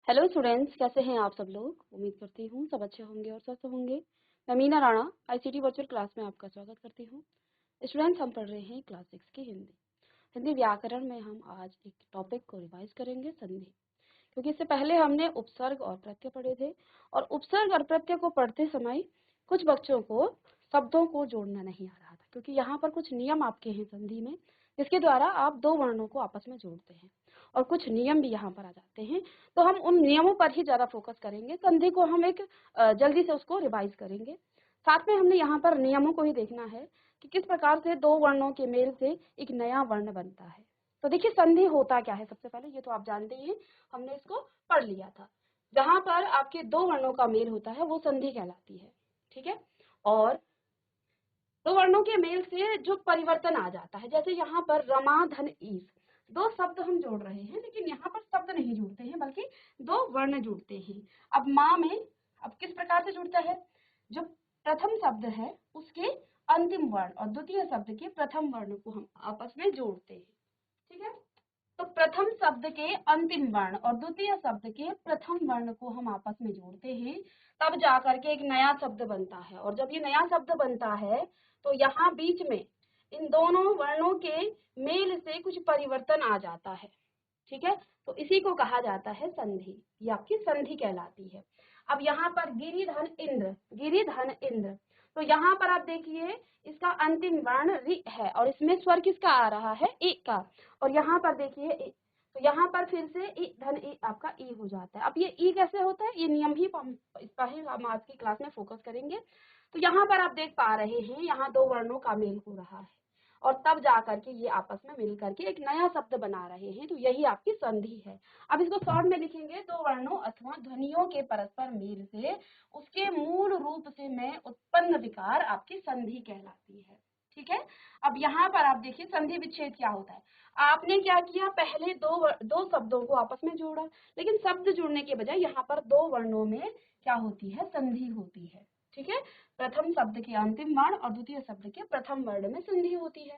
Hello students, कैसे हैं आप सब लोग। उम्मीद करती हूँ सब अच्छे होंगे और स्वस्थ होंगे। मैं Meena Rana ICT virtual class में आपका स्वागत करती हूँ। स्टूडेंट्स, हम पढ़ रहे हैं क्लास 6 की हिंदी। हिंदी व्याकरण में हम आज एक टॉपिक को रिवाइज करेंगे, संधि। क्योंकि इससे पहले हमने उपसर्ग और प्रत्यय पढ़े थे, और उपसर्ग और प्रत्यय को पढ़ते समय कुछ बच्चों को शब्दों को जोड़ना नहीं आ रहा था, क्योंकि यहाँ पर कुछ नियम आपके हैं संधि में, जिसके द्वारा आप दो वर्णों को आपस में जोड़ते हैं, और कुछ नियम भी यहाँ पर आ जाते हैं। तो हम उन नियमों पर ही ज्यादा फोकस करेंगे। संधि को हम एक जल्दी से उसको रिवाइज करेंगे। साथ में हमने यहाँ पर नियमों को ही देखना है कि किस प्रकार से दो वर्णों के मेल से एक नया वर्ण बनता है। तो देखिए, संधि होता क्या है। सबसे पहले ये तो आप जानते ही हैं, हमने इसको पढ़ लिया था। जहां पर आपके दो वर्णों का मेल होता है वो संधि कहलाती है। ठीक है। और दो वर्णों के मेल से जो परिवर्तन आ जाता है, जैसे यहाँ पर रमा धन ईस, दो शब्द हम जोड़ रहे हैं, लेकिन यहाँ पर शब्द नहीं जुड़ते हैं बल्कि दो वर्ण जुड़ते हैं। अब माँ में अब किस प्रकार से जुड़ता है, जो प्रथम शब्द है उसके अंतिम वर्ण और द्वितीय शब्द के प्रथम वर्ण को हम आपस में जोड़ते हैं। ठीक है। तो प्रथम शब्द के अंतिम वर्ण और द्वितीय शब्द के प्रथम वर्ण को हम आपस में जोड़ते हैं, तब जाकर के एक नया शब्द बनता है। और जब ये नया शब्द बनता है तो यहाँ बीच में इन दोनों वर्णों के मेल से कुछ परिवर्तन आ जाता है। ठीक है। तो इसी को कहा जाता है संधि, ये आपकी संधि कहलाती है। अब यहाँ पर गिरिधन इंद्र, गिरिधन इंद्र, तो यहाँ पर आप देखिए इसका अंतिम वर्ण रि है और इसमें स्वर किसका आ रहा है, ई का। और यहाँ पर देखिए तो यहाँ पर फिर से ई धन ई आपका ई हो जाता है। अब ये ई कैसे होता है, ये नियम ही इस पर ही हम आज की क्लास में फोकस करेंगे। तो यहाँ पर आप देख पा रहे हैं, यहाँ दो वर्णों का मेल हो रहा है और तब जाकर के ये आपस में मिल करके एक नया शब्द बना रहे हैं। तो यही आपकी संधि है। अब इसको शॉर्ट में लिखेंगे, दो वर्णों अथवा ध्वनियों के परस्पर मेल से उसके मूल रूप से में उत्पन्न विकार आपकी संधि कहलाती है। ठीक है। अब यहाँ पर आप देखिए संधि विच्छेद क्या होता है। आपने क्या किया, पहले दो शब्दों को आपस में जोड़ा, लेकिन शब्द जुड़ने के बजाय यहाँ पर दो वर्णों में क्या होती है, संधि होती है। ठीक है। प्रथम शब्द के अंतिम वर्ण और द्वितीय शब्द के प्रथम वर्ण में संधि होती है।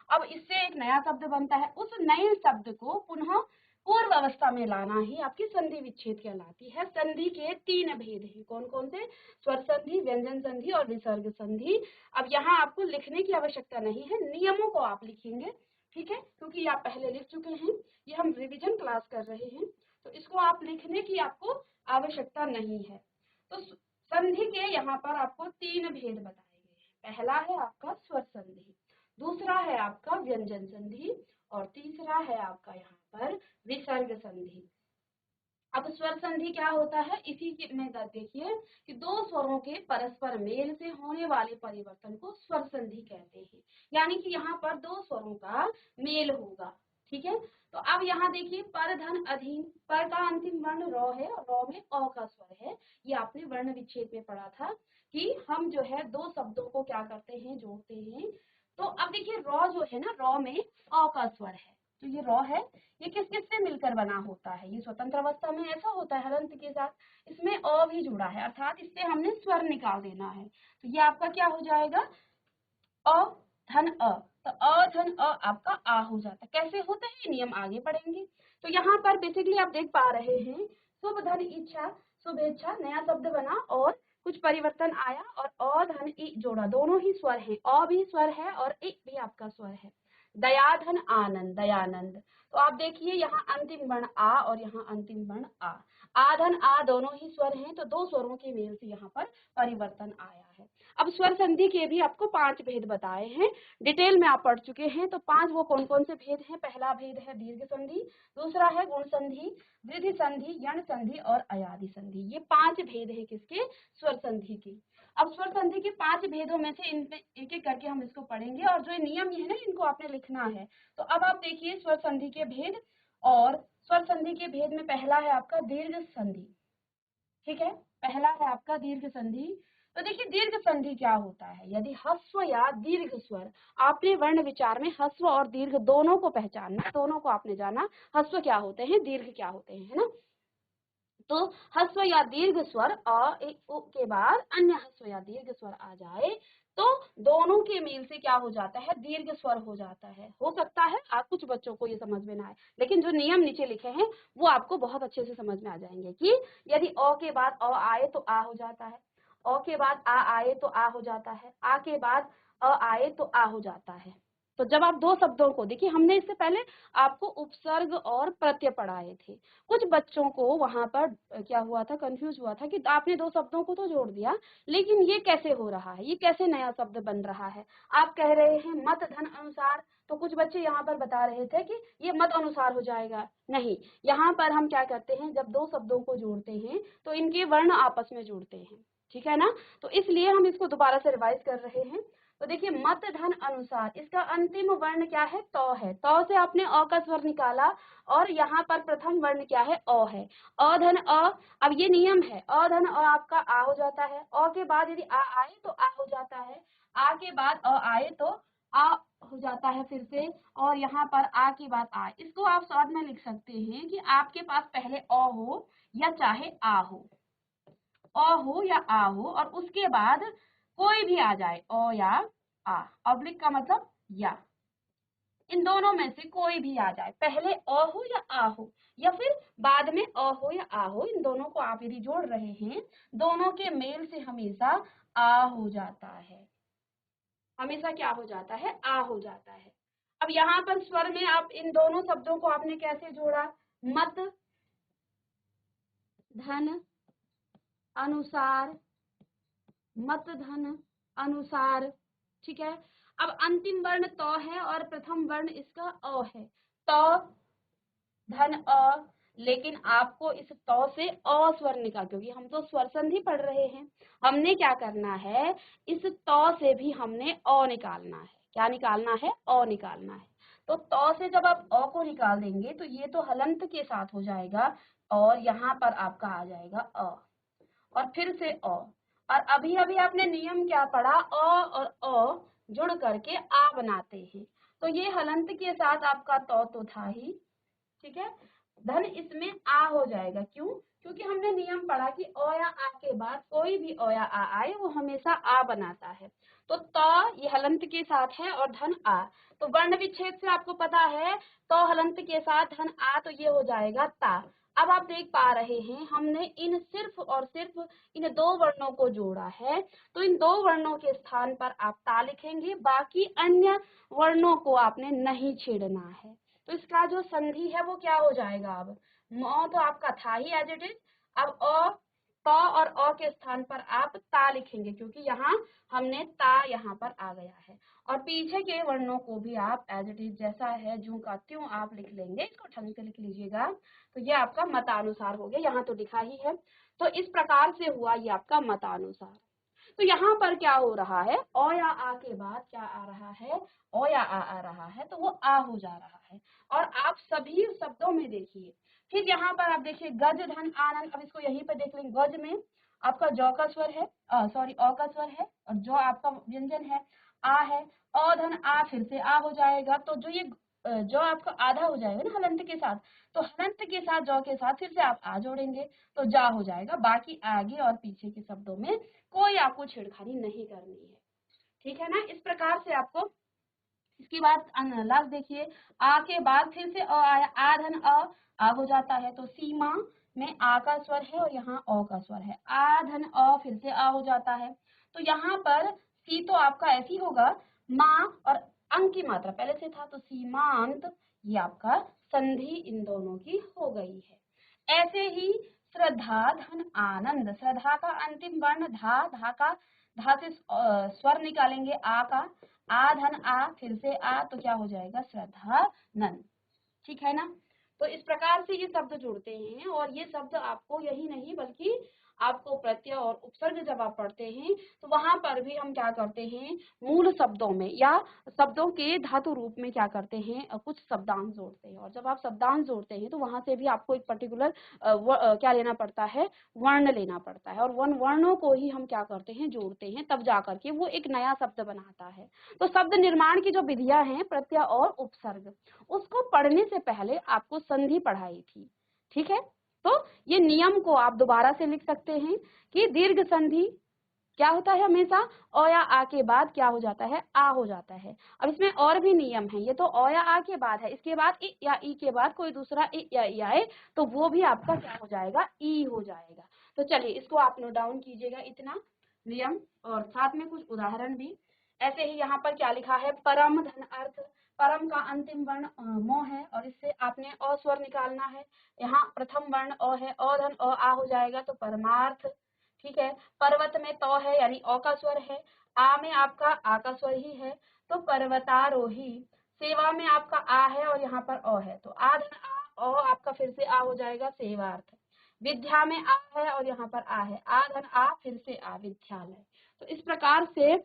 अब इससे एक नया शब्द बनता है, उस नए शब्द को पुनः पूर्व अवस्था में लाना ही आपकी संधि विच्छेद कहलाती है। संधि के तीन भेद हैं, कौन कौन से, स्वर संधि, व्यंजन संधि और विसर्ग संधि। अब यहाँ आपको लिखने की आवश्यकता नहीं है, नियमों को आप लिखेंगे। ठीक है, क्योंकि आप पहले लिख चुके हैं, ये हम रिवीजन क्लास कर रहे हैं, तो इसको आप लिखने की आपको आवश्यकता नहीं है। तो संधि के यहाँ पर आपको तीन भेद बताए गए हैं। पहला है आपका स्वर संधि, दूसरा है आपका व्यंजन संधि और तीसरा है आपका यहाँ पर विसर्ग संधि। अब स्वर संधि क्या होता है, इसी के में देखिए कि दो स्वरों के परस्पर मेल से होने वाले परिवर्तन को स्वर संधि कहते हैं। यानी कि यहाँ पर दो स्वरों का मेल होगा। ठीक है। तो अब यहाँ देखिए पर धन अधीन, पर का अंतिम वर्ण रॉ है, रॉ में अ का स्वर है। ये आपने वर्ण विच्छेद में पढ़ा था कि हम जो है दो शब्दों को क्या करते हैं, जोड़ते हैं। तो अब देखिए रॉ जो है ना, रॉ में अ का स्वर है। तो ये रॉ है, ये किस किस से मिलकर बना होता है, ये स्वतंत्र अवस्था में ऐसा होता है हलंत के साथ, इसमें अ भी जुड़ा है, अर्थात इससे हमने स्वर निकाल देना है। तो ये आपका क्या हो जाएगा, अ धन अ। तो अ धन अ आपका आ हो जाता है। कैसे होता है ये नियम आगे पढ़ेंगे। तो यहाँ पर बेसिकली आप देख पा रहे हैं, शुभ धन इच्छा, शुभेच्छा नया शब्द बना और कुछ परिवर्तन आया और अ धन इ जोड़ा, दोनों ही स्वर है, अ भी स्वर है और इ भी आपका स्वर है। दयाधन आनंद, दयानंद। तो आप देखिए यहाँ अंतिम वर्ण आ और यहाँ अंतिम वर्ण आ, आधन आ दोनों ही स्वर हैं, तो दो स्वरों के मेल से यहाँ पर परिवर्तन आया है। अब स्वर संधि के भी आपको 5 भेद बताए हैं, डिटेल में आप पढ़ चुके हैं। तो 5 वो कौन कौन से भेद हैं, पहला भेद है दीर्घ संधि, दूसरा है गुण संधि, वृद्धि संधि, यण संधि और अयादि संधि। ये 5 भेद है किसके, स्वर संधि के। अब स्वर संधि के 5 भेदों में से इनमें एक एक करके हम इसको पढ़ेंगे, और जो नियम ये है ना, इनको आपने लिखना है। तो अब आप देखिए स्वर संधि के भेद, और स्वर संधि के भेद में पहला है आपका दीर्घ संधि। ठीक है, पहला है आपका दीर्घ संधि। तो देखिए दीर्घ संधि क्या होता है, यदि ह्रस्व या दीर्घ स्वर, आपने वर्ण विचार में ह्रस्व और दीर्घ दोनों को पहचानना, दोनों को आपने जाना, ह्रस्व क्या होते हैं, दीर्घ क्या होते हैं, है ना। तो ह्रस्व या दीर्घ स्वर अ एक उ के बाद अन्य ह्रस्व या दीर्घ स्वर आ जाए तो दोनों के मेल से क्या हो जाता है, दीर्घ स्वर हो जाता है। हो सकता है कुछ बच्चों को ये समझ में ना आए, लेकिन जो नियम नीचे लिखे हैं वो आपको बहुत अच्छे से समझ में आ जाएंगे कि यदि अ के बाद अ आए तो आ हो जाता है, अ के बाद आ आए तो आ हो जाता है, आ के बाद अ आए तो आ हो जाता है। तो जब आप दो शब्दों को देखिए, हमने इससे पहले आपको उपसर्ग और प्रत्यय पढ़ाए थे। कुछ बच्चों को वहां पर क्या हुआ था, कंफ्यूज हुआ था कि आपने दो शब्दों को तो जोड़ दिया, लेकिन ये कैसे हो रहा है, ये कैसे नया शब्द बन रहा है। आप कह रहे हैं मत धन अनुसार, तो कुछ बच्चे यहाँ पर बता रहे थे कि ये मत अनुसार हो जाएगा। नहीं, यहाँ पर हम क्या करते हैं, जब दो शब्दों को जोड़ते हैं तो इनके वर्ण आपस में जुड़ते हैं, ठीक है ना। तो इसलिए हम इसको दोबारा से रिवाइज कर रहे हैं। तो देखिए मत धन अनुसार, इसका अंतिम वर्ण क्या है, तौ है। तौ से आपने अ का स्वर निकाला और यहाँ पर प्रथम वर्ण क्या है, अ है। अ धन अ, अब ये नियम है, अ धन अ आपका आ हो जाता है, अ के बाद यदि आ आए तो आ हो जाता है, आ के बाद अ आए तो आ हो जाता है फिर से, और यहाँ पर आ के बाद आ। इसको आप शॉर्ट में लिख सकते हैं कि आपके पास पहले अ हो या चाहे आ हो, अ हो या आ हो, और उसके बाद कोई भी आ जाए, अ या आ। ऑब्लिक का मतलब या, इन दोनों में से कोई भी आ जाए, पहले अ हो या आ हो, या फिर बाद में अ हो या आ हो, इन दोनों को आप यदि जोड़ रहे हैं, दोनों के मेल से हमेशा आ हो जाता है। हमेशा क्या हो जाता है, आ हो जाता है। अब यहाँ पर स्वर में आप इन दोनों शब्दों को आपने कैसे जोड़ा, मत धन अनुसार, मत धन अनुसार, ठीक है। अब अंतिम वर्ण तौ है और प्रथम वर्ण इसका अ है, तौ धन अ, लेकिन आपको इस तौ से अ स्वर निकाल, क्योंकि हम तो स्वर संधि पढ़ रहे हैं, हमने क्या करना है, इस तौ से भी हमने अ निकालना है। क्या निकालना है, अ निकालना है। तो तौ से जब आप अ को निकाल देंगे तो ये तो हलंत के साथ हो जाएगा, और यहाँ पर आपका आ जाएगा अ, और फिर से अ। और अभी अभी आपने नियम क्या पढ़ा, अ और अ जुड़ करके आ बनाते हैं, तो ये हलंत के साथ आपका तो था ही, ठीक है। धन इसमें आ हो जाएगा, क्यों, क्योंकि हमने नियम पढ़ा कि अ या आ के बाद कोई भी अ या आ आए वो हमेशा आ बनाता है। तो त ये हलंत के साथ है और धन आ, तो वर्ण विच्छेद से आपको पता है, तो हलंत के साथ धन आ, तो ये हो जाएगा ता। अब आप देख पा रहे हैं हमने इन सिर्फ और सिर्फ इन दो वर्णों को जोड़ा है, तो इन दो वर्णों के स्थान पर आप ता लिखेंगे, बाकी अन्य वर्णों को आपने नहीं छेड़ना है। तो इसका जो संधि है वो क्या हो जाएगा, अब म तो आपका था ही एज इट इज, अब अ, प और अ के स्थान पर आप ता लिखेंगे, क्योंकि यहाँ हमने ता यहाँ पर आ गया है, और पीछे के वर्णों को भी आप एज इट इज जैसा है ज्यों का त्यों आप लिख लेंगे। इसको ढंग से लिख लीजिएगा। तो ये आपका मतानुसार हो गया, यहाँ तो लिखा ही है। तो इस प्रकार से हुआ ये आपका मतानुसार। तो यहाँ पर क्या हो रहा है, अ या आ के बाद क्या आ रहा है, अ या आ रहा है, तो वो आ हो जा रहा है। और आप सभी शब्दों में देखिए, फिर यहाँ पर आप देखिए गज धन आनंद, अब इसको यहीं पर देख लेंगे, गज में आपका जौ का स्वर है, सॉरी अ का स्वर है, और जो आपका व्यंजन है आ है, अ धन आ फिर से आ हो जाएगा, तो जो ये जो आपका आधा हो जाएगा ना हलंत के साथ, तो हलंत के साथ जौ के साथ फिर से आप आ जोड़ेंगे तो जा हो जाएगा। बाकी आगे और पीछे के शब्दों में कोई आपको छेड़खानी नहीं करनी है, ठीक है ना। इस प्रकार से आपको, इसके बाद लास्ट देखिए, आ के बाद फिर से अ आया, आ धन आ हो जाता है, तो सीमा में आ का स्वर है और यहाँ अ का स्वर है, आ धन अ फिर से आ हो जाता है। तो यहाँ पर सी तो आपका ऐसी होगा, माँ और अंक की मात्रा पहले से था, तो सीमांत, ये आपका संधि इन दोनों की हो गई है। ऐसे ही श्रद्धा धन आनंद, श्रद्धा का अंतिम वर्ण धा, धा का धा से स्वर निकालेंगे आ का, आ धन आ फिर से आ, तो क्या हो जाएगा, श्रद्धा नंद, ठीक है ना। तो इस प्रकार से ये शब्द जुड़ते हैं, और ये शब्द आपको यही नहीं बल्कि आपको प्रत्यय और उपसर्ग जब आप पढ़ते हैं तो वहां पर भी हम क्या करते हैं, मूल शब्दों में या शब्दों के धातु रूप में क्या करते हैं, कुछ शब्दांश जोड़ते हैं। और जब आप शब्दांश जोड़ते हैं तो वहां से भी आपको एक पर्टिकुलर क्या लेना पड़ता है, वर्ण लेना पड़ता है, और वर्णों को ही हम क्या करते हैं, जोड़ते हैं, तब जा करके वो एक नया शब्द बनाता है। तो शब्द निर्माण की जो विधियां हैं, प्रत्यय और उपसर्ग, उसको पढ़ने से पहले आपको संधि पढ़ाई थी, ठीक है। तो ये नियम को आप दोबारा से लिख सकते हैं कि दीर्घ संधि क्या होता है हमेशा, अ या आ के बाद क्या हो जाता है, आ हो जाता है। अब इसमें और भी नियम है, ये तो अ या आ के बाद है, इसके बाद इ या ई के बाद कोई दूसरा इ या ई आए तो वो भी आपका क्या हो जाएगा, ई हो जाएगा। तो चलिए इसको आप नोट डाउन कीजिएगा इतना नियम, और साथ में कुछ उदाहरण भी। ऐसे ही यहाँ पर क्या लिखा है, परम धन अर्थ, परम का अंतिम वर्ण म है और इससे आपने अ स्वर निकालना है। यहाँ प्रथम वर्ण अ है, अ धन अ आ हो जाएगा तो परमार्थ। ठीक है, पर्वत में त है यानी अ का स्वर है, आ में आपका आ का स्वर ही है तो पर्वतारोही। सेवा में आपका आ है और यहाँ पर अ है तो आ धन आ, अ आपका फिर से आ हो जाएगा सेवार्थ। विद्या में आ है और यहाँ पर आ है, आ धन आ फिर से आ, विद्यालय। तो इस प्रकार से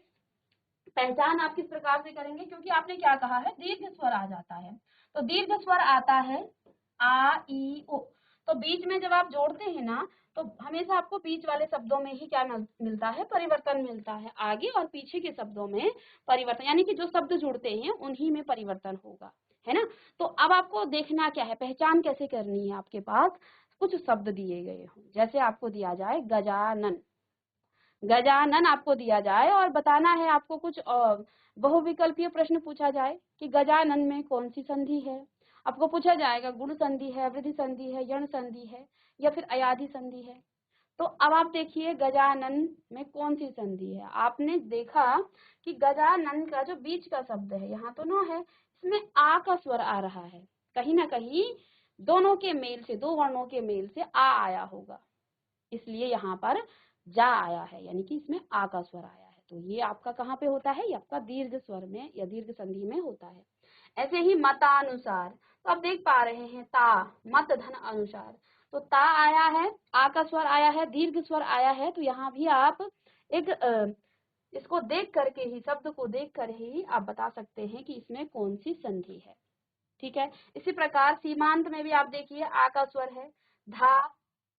पहचान आप किस प्रकार से करेंगे, क्योंकि आपने क्या कहा है, दीर्घ स्वर आ जाता है। तो दीर्घ स्वर आता है आ ई ओ, तो बीच में जब आप जोड़ते हैं ना तो हमेशा आपको बीच वाले शब्दों में ही क्या मिलता है, परिवर्तन मिलता है। आगे और पीछे के शब्दों में परिवर्तन, यानी कि जो शब्द जुड़ते हैं उन्हीं में परिवर्तन होगा, है ना। तो अब आपको देखना क्या है, पहचान कैसे करनी है, आपके पास कुछ शब्द दिए गए हों, जैसे आपको दिया जाए गजानन, गजानन आपको दिया जाए और बताना है आपको कुछ बहुविकल्पीय प्रश्न पूछा जाए कि गजानन में कौन सी संधि है। आपको पूछा जाएगा गुण संधि है, वृद्धि संधि है, यण संधि है या फिर अयाधि संधि है। तो अब आप देखिए गजानन में कौन सी संधि है। आपने देखा कि गजानन का जो बीच का शब्द है यहाँ तो न है, इसमें आ का स्वर आ रहा है, कहीं ना कहीं दोनों के मेल से, दो वर्णों के मेल से आ आया होगा, इसलिए यहाँ पर जा आया है, यानी कि इसमें आ का स्वर आया है। तो ये आपका कहाँ पे होता है, ये आपका दीर्घ स्वर में या दीर्घ संधि में होता है। ऐसे ही मतानुसार, तो आप देख पा रहे हैं ता, मत धन अनुसार, तो ता आया है, आ का स्वर आया है, दीर्घ स्वर आया है, तो यहाँ भी आप एक इसको देख करके ही, शब्द को देख कर ही आप बता सकते हैं कि इसमें कौन सी संधि है। ठीक है, इसी प्रकार सीमांत में भी आप देखिए आ का स्वर है, धा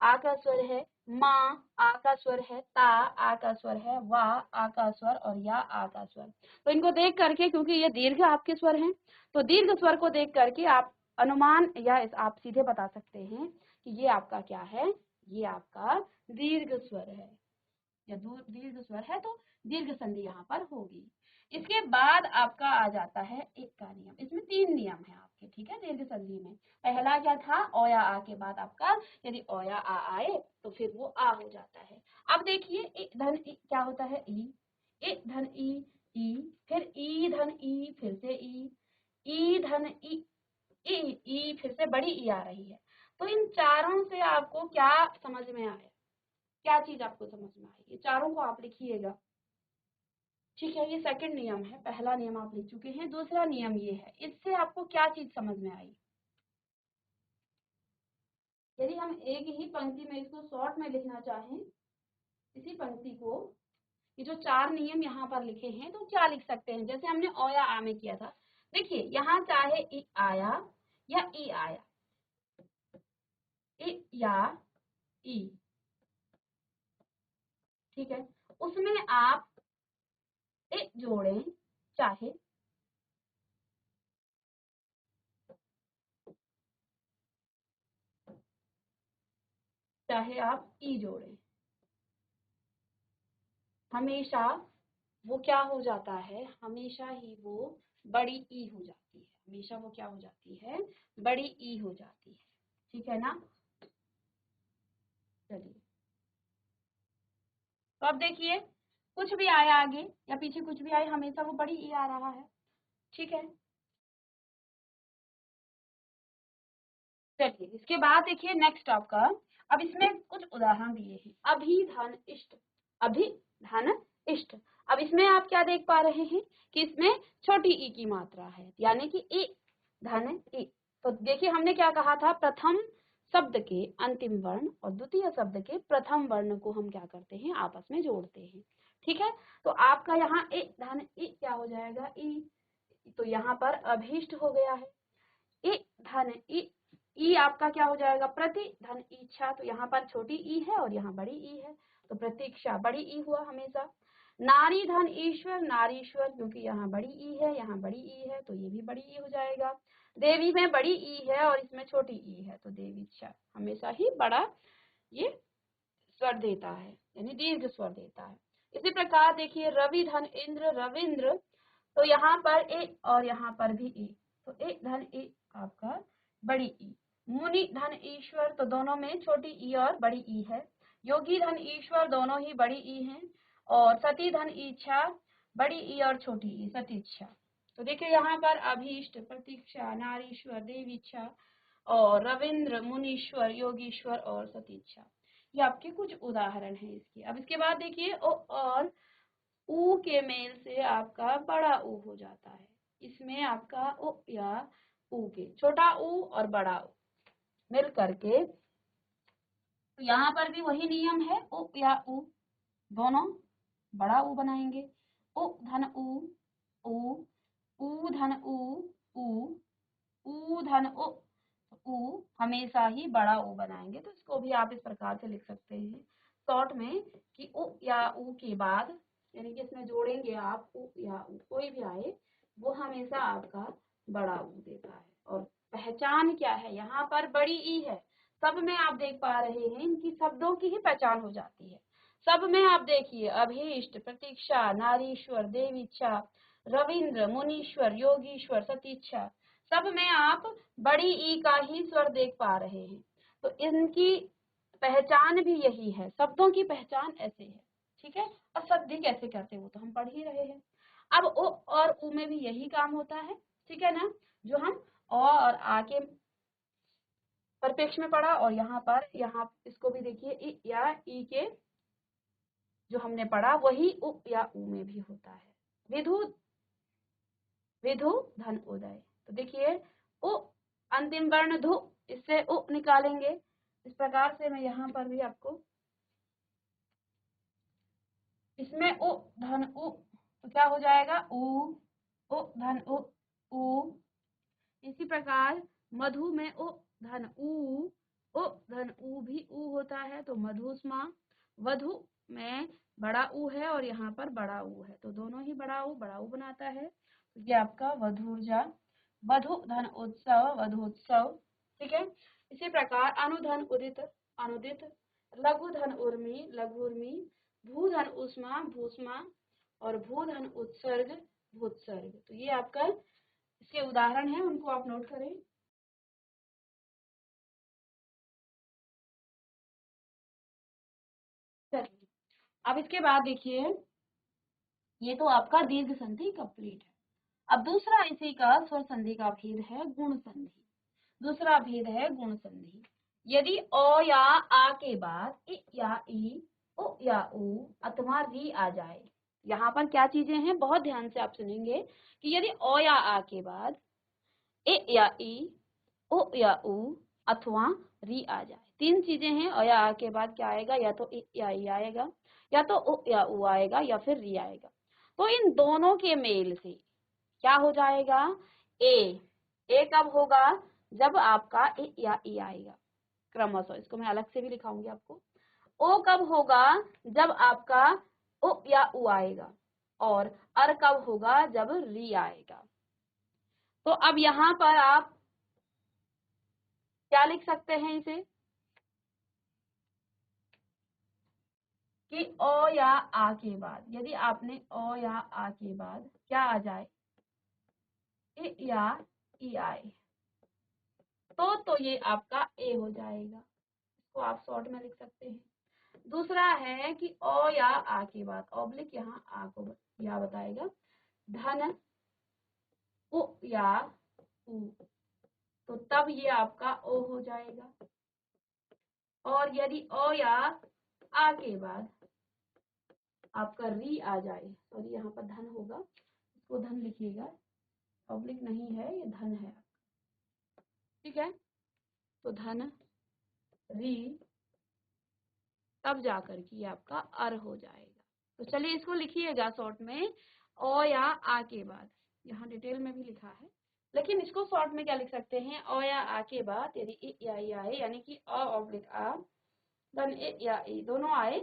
आ का स्वर है, माँ आ का स्वर है, ता आ का स्वर है, वा आ का स्वर और या आ का स्वर। तो इनको देख करके, क्योंकि ये दीर्घ आपके स्वर हैं, तो दीर्घ स्वर को देख करके आप अनुमान या आप सीधे बता सकते हैं कि ये आपका क्या है, ये आपका दीर्घ स्वर है या दीर्घ स्वर है, तो दीर्घ संधि यहाँ पर होगी। इसके बाद आपका आ जाता है एक का नियम, इसमें 3 नियम है आपके, ठीक है, दीर्घ संधि में। पहला क्या था, अ या आ के बाद आपका यदि अ या आ आए तो फिर वो आ हो जाता है। अब देखिए इ धन ई क्या होता है, ई धन ई, फिर ई धन ई फिर से ई धन ई फिर से बड़ी ई आ रही है। तो इन चारों से आपको क्या समझ में आया, क्या चीज आपको समझ में आई, ये चारों को आप लिखिएगा। ठीक है, ये सेकंड नियम है, पहला नियम आप लिख चुके हैं, दूसरा नियम ये है, इससे आपको क्या चीज समझ में आई। यदि हम एक ही पंक्ति में इसको शॉर्ट में लिखना चाहें, इसी पंक्ति को, ये जो 4 नियम यहाँ पर लिखे हैं, तो क्या लिख सकते हैं, जैसे हमने अ या आ में किया था। देखिए यहाँ चाहे ई आया या ई आया, ई या ई, ठीक है, उसमें आप ए जोड़ें, चाहे चाहे आप ई जोड़ें, हमेशा वो क्या हो जाता है, हमेशा ही वो बड़ी ई हो जाती है, हमेशा वो क्या हो जाती है, बड़ी ई हो जाती है। ठीक है ना, चलिए तो अब देखिए कुछ भी आया आगे या पीछे, कुछ भी आए, हमेशा वो बड़ी ई आ रहा है। ठीक है, चलिए इसके बाद देखिए नेक्स्ट आपका, अब इसमें कुछ उदाहरण दिए हैं, अभिधन इष्ट, अभिधन इष्ट। अब इसमें आप क्या देख पा रहे हैं कि इसमें छोटी ई की मात्रा है, यानी कि ई धन ई। तो देखिए हमने क्या कहा था, प्रथम शब्द के अंतिम वर्ण और द्वितीय शब्द के प्रथम वर्ण को हम क्या करते हैं, आपस में जोड़ते हैं। ठीक है, तो आपका यहाँ ए धन ई क्या हो जाएगा, ई, तो यहाँ पर अभीष्ट हो गया है। ई धन ई आपका क्या हो जाएगा, प्रति धन इच्छा, तो यहाँ पर छोटी ई है और यहाँ बड़ी ई है, तो प्रतीक्षा बड़ी ई हुआ हमेशा। नारी धन ईश्वर, नारीश्वर, क्योंकि यहाँ बड़ी ई है, यहाँ बड़ी ई है, तो ये भी बड़ी ई हो जाएगा। देवी में बड़ी ई है और इसमें छोटी ई है, तो देवीक्षा हमेशा ही बड़ा ये स्वर देता है, यानी दीर्घ स्वर देता है। इसी प्रकार देखिए रवि धन इंद्र रविंद्र, तो यहाँ पर ए और यहाँ पर भी ए, तो ए धन ए आपका बड़ी ई। मुनि धन ईश्वर, तो दोनों में छोटी ई और बड़ी ई है। योगी धन ईश्वर, दोनों ही बड़ी ई हैं। और सती धन इच्छा, बड़ी ई और छोटी ई, सतीच्छा। तो देखिए यहाँ पर अभीष्ट, प्रतीक्षा, नारीश्वर, देवीच्छा और रविंद्र, मुनीश्वर, योगीश्वर और सतीच्छा। ये आपके कुछ उदाहरण हैं इसके। अब इसके बाद देखिए ओ और ऊ के मेल से आपका बड़ा ऊ हो जाता है। इसमें आपका ओ या ऊ के छोटा ऊ और बड़ा ऊ मिल करके, तो यहाँ पर भी वही नियम है, ओ या ऊ दोनों बड़ा ऊ बनाएंगे। ओ धन ऊ, ऊ, ऊ धन ऊ, ऊ धन ऊ हमेशा ही बड़ा ऊ बनाएंगे। तो इसको भी आप इस प्रकार से लिख सकते हैं शॉर्ट में कि ऊ या ऊ के बाद, यानी कि इसमें जोड़ेंगे आप ऊ या ऊ, कोई भी आए वो हमेशा आपका बड़ा ऊ देता है। और पहचान क्या है, यहाँ पर बड़ी ई है, सब में आप देख पा रहे हैं इनकी शब्दों की ही पहचान हो जाती है। सब में आप देखिए अभीष्ट, प्रतीक्षा, नारीश्वर, देवीच्छा, रविंद्र, मुनीश्वर, योगीश्वर, सतीच्छा, सब में आप बड़ी ई का ही स्वर देख पा रहे हैं। तो इनकी पहचान भी यही है, शब्दों की पहचान ऐसे है, ठीक है। और सद्धि कैसे करते वो तो हम पढ़ ही रहे हैं। अब ओ और ऊ में भी यही काम होता है, ठीक है ना, जो हम अ और आ के परिपेक्ष में पढ़ा, और यहाँ पर यहाँ इसको भी देखिए इ या ई के जो हमने पढ़ा वही उ या ऊ में भी होता है। विधु, विधु धन उदय, तो देखिए उ अंतिम वर्ण धु, इससे उ निकालेंगे। इस प्रकार से मैं यहाँ पर भी आपको, इसमें उ धन उ, तो क्या हो जाएगा उ धन उ। इसी प्रकार मधु में उ धन उ धन उ भी उ होता है, तो मधुस्मा। वधु में बड़ा ऊ है और यहाँ पर बड़ा ऊ है, तो दोनों ही बड़ा ऊ बनाता है। तो ये आपका वधूर्जा। वधु धन उत्सव, वधुत्सव, ठीक है। इसी प्रकार अनुधन उदित, अनुदित। लघु धन उर्मी, लघुर्मी। भू धन उष्मा, भूष्मा। और भू धन उत्सर्ग, भूत्सर्ग। तो ये आपका इसके उदाहरण हैं, उनको आप नोट करें। चलिए अब इसके बाद देखिए, ये तो आपका दीर्घ संधि कंप्लीट है। अब दूसरा इसी का स्वर संधि का भेद है गुण संधि। दूसरा भेद है गुण संधि। यदि अ या आ के बाद इ या ई, उ या ऊ अथवा री आ जाए, यहाँ पर क्या चीजें हैं बहुत ध्यान से आप सुनेंगे कि यदि अ या आ के बाद इ या ई, उ या ऊ अथवा री आ जाए, तीन चीजें हैं। अ या आ के बाद क्या आएगा, या तो इ या ई आएगा, या तो उ या ऊ आएगा, या फिर री आएगा। तो इन दोनों के मेल से क्या हो जाएगा, ए कब होगा, जब आपका इ या ई आएगा क्रमशः। इसको मैं अलग से भी लिखाऊंगी आपको। ओ कब होगा, जब आपका उ या ऊ आएगा। और अर कब होगा, जब री आएगा। तो अब यहाँ पर आप क्या लिख सकते हैं इसे, कि ओ या आ के बाद, यदि आपने ओ या आ के बाद क्या आ जाए, इ या ई आए, तो ये आपका ए हो जाएगा। इसको आप शॉर्ट में लिख सकते हैं। दूसरा है कि ओ या आ के बाद ऑब्लिक यहाँ आ को या बताएगा, धन उ या ऊ, तो तब ये आपका ओ हो जाएगा। और यदि ओ या आ के बाद आपका री आ जाए, सॉरी यहाँ पर धन होगा, इसको धन लिखिएगा, पब्लिक नहीं है, ये धन है, ठीक है। तो धन री, तब जाकर के आपका अर हो जाएगा। तो चलिए इसको लिखिएगा शॉर्ट में, ओ या आ के बाद, यहाँ डिटेल में भी लिखा है, लेकिन इसको शॉर्ट में क्या लिख सकते हैं, ओ या आ के बाद यदि इ या ई आए, यानी कि अ ऑब्लिक आ, धन इ या ई दोनों आए,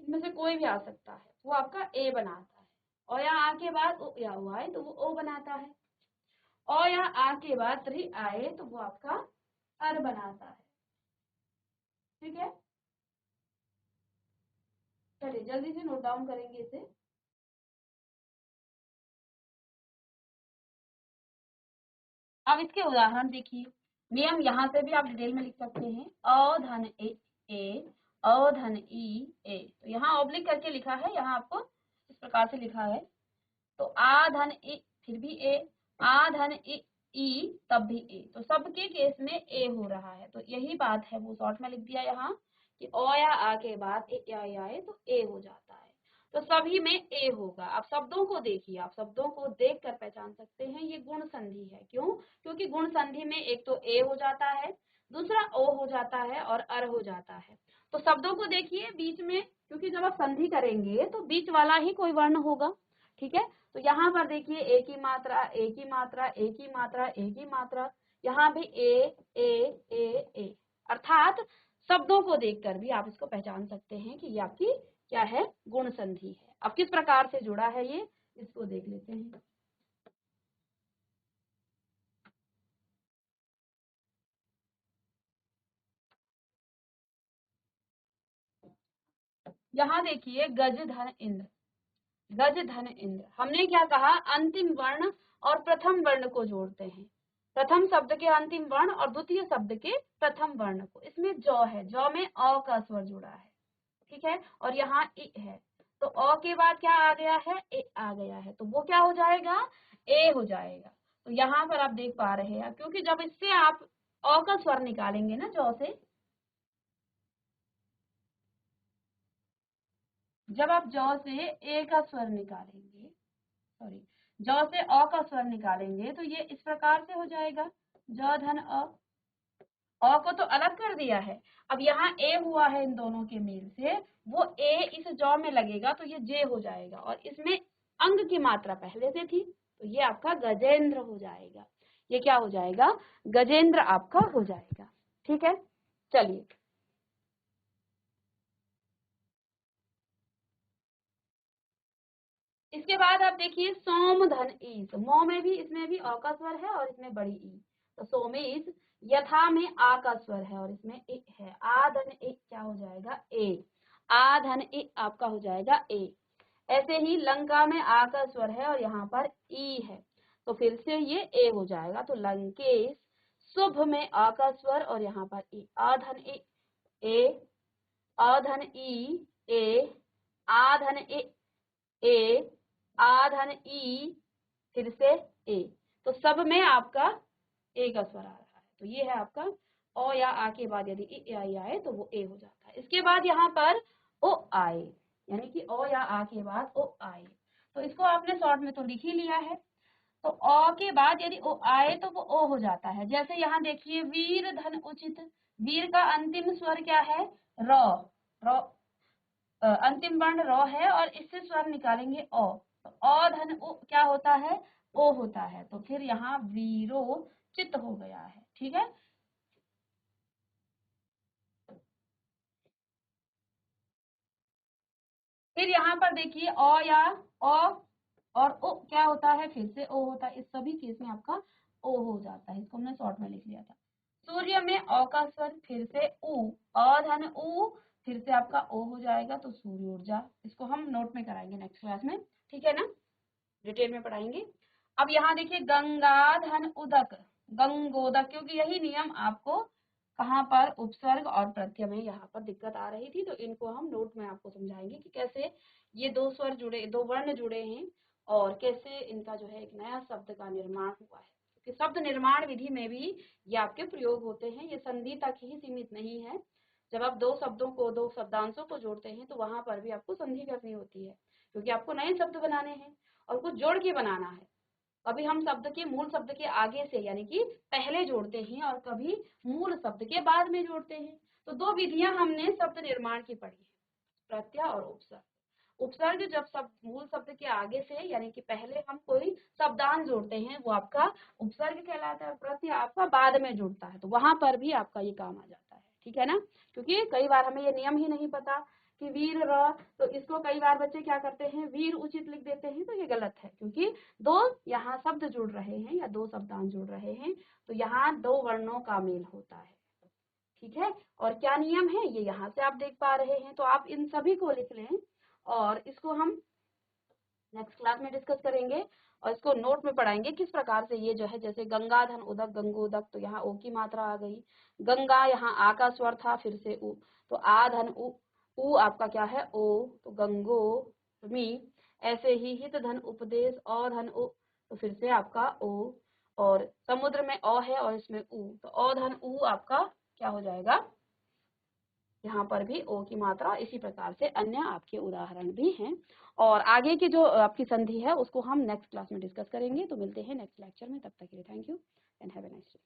इनमें से कोई भी आ सकता है, वो आपका ए बनाता है। ओ या आ के बाद उ या ऊ आए तो वो ओ बनाता है। ओ या आ के बाद री आए तो वो आपका अर बनाता है, ठीक है। चलिए चलिए जल्दी से नोट डाउन करेंगे इसे। अब इसके उदाहरण देखिए। नियम यहाँ से भी आप डिटेल में लिख सकते हैं। अ धन ए, अ धन ए। तो यहाँ ऑब्लिक करके लिखा है, यहाँ आपको इस प्रकार से लिखा है। तो आ धन ए, फिर भी ए, आ धन ई, तब भी ए। तो सबके केस में ए हो रहा है, तो यही बात है, वो शॉर्ट में लिख दिया यहाँ कि अ या आ के बाद ए या आए तो ए हो जाता है। तो सभी में ए होगा। आप शब्दों को देखिए, आप शब्दों को देख कर पहचान सकते हैं ये गुण संधि है। क्यों? क्योंकि गुण संधि में एक तो ए हो जाता है, दूसरा ओ हो जाता है और अर हो जाता है। तो शब्दों को देखिए बीच में, क्योंकि जब आप संधि करेंगे तो बीच वाला ही कोई वर्ण होगा। ठीक है, तो यहाँ पर देखिए एक ही मात्रा, एक ही मात्रा, एक ही मात्रा, एक ही मात्रा, यहाँ भी ए, अर्थात शब्दों को देखकर भी आप इसको पहचान सकते हैं कि ये आपकी क्या है, गुण संधि है। अब किस प्रकार से जुड़ा है ये, इसको देख लेते हैं। यहाँ देखिए गज धन इंद्र, गज धन इंद्र, हमने क्या कहा, अंतिम वर्ण और प्रथम वर्ण को जोड़ते हैं। प्रथम शब्द के अंतिम वर्ण और द्वितीय शब्द के प्रथम वर्ण को। इसमें जौ है, जौ में अ का स्वर जुड़ा है। ठीक है, और यहाँ इ है, तो अ के बाद क्या आ गया है, ए आ गया है, तो वो क्या हो जाएगा, ए हो जाएगा। तो यहाँ पर आप देख पा रहे हैं, क्योंकि जब इससे आप अ का स्वर निकालेंगे ना जौ से, जब आप जौ से ए का स्वर निकालेंगे, सॉरी, जौ से अ का स्वर निकालेंगे तो ये इस प्रकार से हो जाएगा, ज धन अ को तो अलग कर दिया है। अब यहाँ ए हुआ है इन दोनों के मेल से, वो ए इस जौ में लगेगा तो ये जे हो जाएगा, और इसमें अंग की मात्रा पहले से थी, तो ये आपका गजेंद्र हो जाएगा। ये क्या हो जाएगा, गजेंद्र आपका हो जाएगा। ठीक है, चलिए इसके बाद आप देखिए सोम धन ईस, मो में भी, इसमें भी अ का स्वर है और इसमें बड़ी ई, तो सोमेश। यथा में आ का स्वर है और इसमें ए है, आ धन ए क्या हो जाएगा, ए, आ धन ए आपका हो जाएगा ए। ऐसे ही लंका में आ का स्वर है और यहाँ पर ई है, तो फिर से ये ए हो जाएगा, तो लंकेश। शुभ में आ का स्वर और यहाँ पर ई, आ धन ए, आ धन ई, ए, आ धन ए, आ धन ई, फिर से ए, तो सब में आपका ए का स्वर आ रहा है। तो ये है आपका ओ या आ के बाद यदि ई आई आए तो वो ए हो जाता है। इसके बाद यहाँ पर ओ आए, यानी कि ओ या आ के बाद ओ आए, तो इसको आपने शॉर्ट में तो लिख ही लिया है। तो अ के बाद यदि ओ आए तो वो ओ हो जाता है। जैसे यहाँ देखिए वीर धन उचित, वीर का अंतिम स्वर क्या है, र, र, अंतिम वर्ण र है और इससे स्वर निकालेंगे अ, तो अ धन उ क्या होता है, ओ होता है, तो फिर यहाँ वीरो चित हो गया है। ठीक है, फिर यहाँ पर देखिए अ या अ और ओ क्या होता है, फिर से ओ होता है। इस सभी केस में आपका ओ हो जाता है, इसको हमने शॉर्ट में लिख लिया था। सूर्य में अ का स्वर, फिर से उ, अ धन उ, फिर से आपका ओ हो जाएगा, तो सूर्य ऊर्जा। इसको हम नोट में कराएंगे नेक्स्ट क्लास में, ठीक है ना, डिटेल में पढ़ाएंगे। अब यहाँ देखिए गंगाधन उदक, गंगोदक, क्योंकि यही नियम आपको कहाँ पर उपसर्ग और प्रत्यय में यहाँ पर दिक्कत आ रही थी, तो इनको हम नोट में आपको समझाएंगे कि कैसे ये दो स्वर जुड़े, दो वर्ण जुड़े हैं और कैसे इनका जो है एक नया शब्द का निर्माण हुआ है। क्योंकि शब्द निर्माण विधि में भी ये आपके प्रयोग होते हैं, ये संधि तक ही सीमित नहीं है। जब आप दो शब्दों को, दो शब्दांशों को जोड़ते हैं तो वहां पर भी आपको संधि करनी होती है, क्योंकि आपको नए शब्द बनाने हैं और कुछ जोड़ के बनाना है। कभी हम शब्द के मूल शब्द के आगे से यानी कि पहले जोड़ते हैं और कभी मूल शब्द के बाद में जोड़ते हैं। तो दो विधियां हमने शब्द निर्माण की पढ़ी है, प्रत्यय और उपसर्ग। उपसर्ग जब शब्द मूल शब्द के आगे से यानी कि पहले हम कोई शब्दांश जोड़ते हैं वो आपका उपसर्ग कहलाता है, और प्रत्यय आपका बाद में जुड़ता है, तो वहां पर भी आपका ये काम आ जाता है। ठीक है ना, क्योंकि कई बार हमें ये नियम ही नहीं पता कि वीर र, तो इसको कई बार बच्चे क्या करते हैं, वीर उचित लिख देते हैं, तो ये गलत है, क्योंकि दो यहाँ शब्द जुड़ रहे हैं या दो शब्दांश जुड़ रहे हैं, तो यहाँ दो वर्णों का मेल होता है। ठीक है, और क्या नियम है ये यहाँ से आप देख पा रहे हैं, तो आप इन सभी को लिख लें और इसको हम नेक्स्ट क्लास में डिस्कस करेंगे और इसको नोट में पढ़ाएंगे किस प्रकार से ये जो है, जैसे गंगा धन उदक गंगोदक, तो यहाँ ओ की मात्रा आ गई। गंगा यहाँ आ का स्वर था, फिर से उ, तो आ धन उ आपका क्या है ओ, तो गंगो मी। ऐसे ही हित धन उपदेश अ धन उ, तो फिर से आपका ओ, और समुद्र में अ है और इसमें उ, तो अ धन उ आपका क्या हो जाएगा, यहाँ पर भी ओ की मात्रा। इसी प्रकार से अन्य आपके उदाहरण भी हैं और आगे की जो आपकी संधि है उसको हम नेक्स्ट क्लास में डिस्कस करेंगे। तो मिलते हैं नेक्स्ट लेक्चर में, तब तक के लिए thank you and have a nice day.